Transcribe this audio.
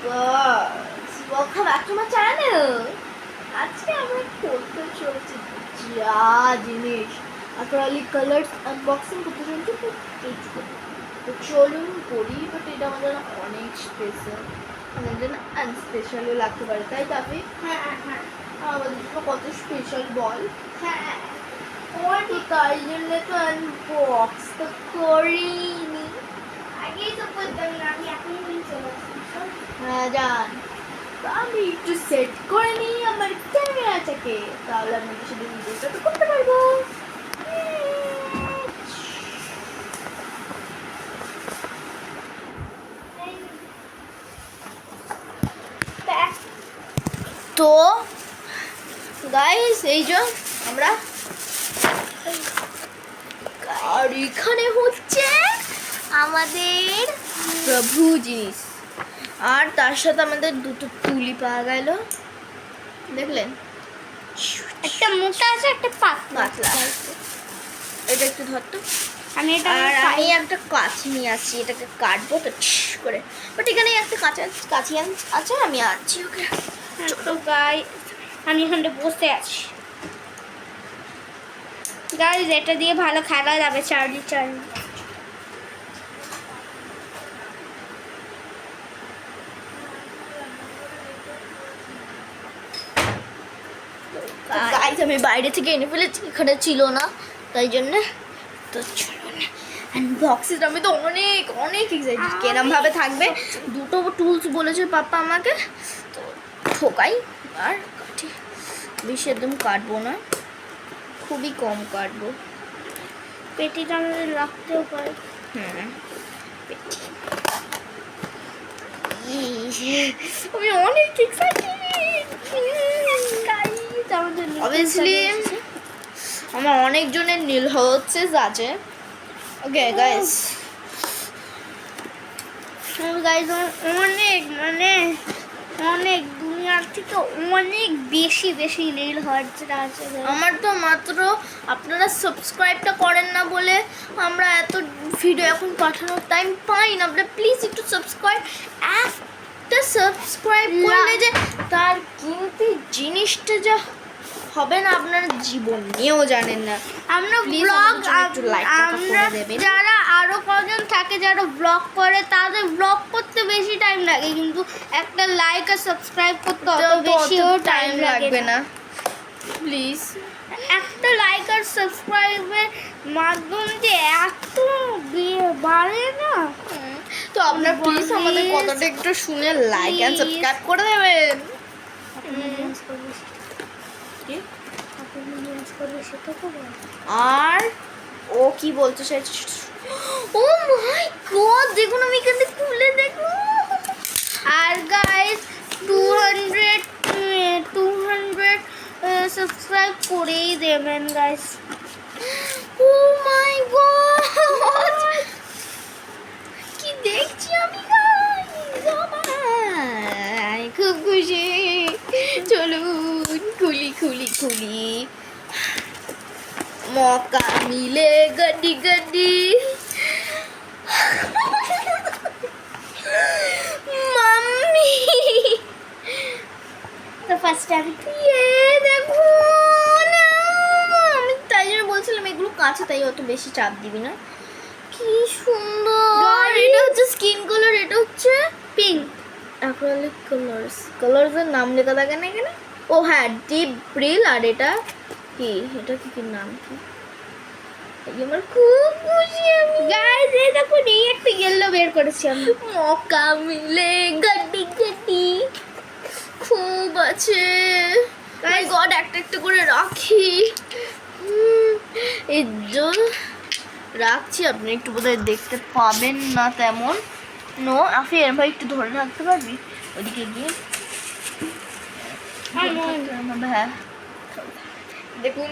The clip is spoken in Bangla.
Guys, welcome back to my channel. আজকে আমরা করতে চলছি যা জিনিস অ্যাক্রিলিক কালার্স আনবক্সিং করতে চলছি। তো চলুন করি, বাট এটা আমাদের অনেক স্পেশাল, আমাদের জন্য আনস্পেশালও লাগতে পারে, তাই তবে আমাদের জন্য কত স্পেশাল বল। তো তাই জন্য তো আনবক্স তো করিনি। হ্যাঁ জান, আমি একটু সেট করে নিই আমার ক্যামেরাটাকে, তাহলে আমি শুধু ভিডিওটা তো করতে পারবো। তো গাইস, এই যে আমরা, আর এখানে হচ্ছে আমাদের প্রভু জিনিস, আর তার সাথে আমাদের দুটো তুলি পাওয়া গেল, দেখলেন? একটা মোটা আছে, একটা পাতলা পাতলা। এটা একটু ধরতো। আমি এটা আমি একটা কাছি নিয়ে আসছি, এটাকে কাটবো তো করে, বাট এখানে একটা কাছি আছে, আমি আনছি ওকে। ছোট গাই, আমি এখানে বসে আছি গাইজ। এটা দিয়ে ভালো খেলা যাবে, চার্লি। গাইজ, আমি বাইরে থেকে এনে ফেলেছি, এখানে ছিল না, তাই জন্যে। তো চলুন আনবক্সিং। আমি তো অনেক অনেক এক্সাইটেড কেরম ভাবে থাকবে। দুটো টুলস বলেছে পাপা আমাকে, তো ঠোকাই আর কাটি। বেশি একদম কাটবো না, খুবই কম কাটবো। পেটিটা আমাদের রাখতেও পারে। পেটি। আমি অনেক এক্সাইটেড। অবভিয়াসলি আমার অনেকজনের নীল হচ্ছে আছে। ওকে গাইস, গাইজ অনেক অনেক দুনিয়ার থেকে অনেক বেশি নীল হর্সটা আছে। আমার তো মাত্র আপনারা সাবস্ক্রাইবটা করেন না বলে আমরা এত ভিডিও এখন পাঠানোর টাইম পাই না। আপনারা প্লিজ একটু সাবস্ক্রাইব, একটা সাবস্ক্রাইব করলে যে তার কিন্তু জিনিসটা যা হবে না আপনারা জীবন নিয়েও জানেন না। আমরা ব্লগ, আমরা যারা আরো কজন থাকে যারা ব্লগ করে, তাদের ব্লগ করতে বেশি টাইম লাগে, কিন্তু একটা লাইক আর সাবস্ক্রাইব করতে অত বেশিও টাইম লাগবে না। প্লিজ একটা লাইক আর সাবস্ক্রাইবের মাধ্যম দিয়ে এত বাড়ে না। তো আপনারা প্লিজ আমাদের কথাটা একটু শুনে লাইক এন্ড সাবস্ক্রাইব করে দেবেন। আর ও কি বলতে চাইছে, ও মাই গড, দেখুন আমি এখানে খুলে দেখো। আর গাইস 200 সাবস্ক্রাইব করেই দেবেন গাইস। ও মাই গড, কি দেখছি আমি গাইস, খুব খুশি। চলুন খুলি মৌকা মিলে গড্ডি মাম্মি। তো ফার্স্ট আমি দেখো না, আমি তাই জন্য বলছিলাম এগুলো কাছে, তাই অত বেশি চাপ দিবি না। কি সুন্দর, এটা হচ্ছে স্কিন কালার, এটা হচ্ছে পিঙ্ক অ্যাক্রিলিক কালার্সের নাম লেখা থাকে না এখানে। ও হ্যাঁ, ডিপ ব্রিল। আর এটা কি নাম কি? আমার খুব খুশি আমি গাইস। এই দেখো, এই একটা ইয়েলো বের করেছি আমি। মৌকা মিলে গড্ডি খুব আছে। মাই গড, একটা করে রাখি। এই যে রাখছি, আপনি একটু বোধহয় দেখতে পাবেন না তেমন। নো আফি, এর ভাই একটু ধরে রাখতে পারবি ওদিকে গিয়ে? হ্যাঁ দেখুন,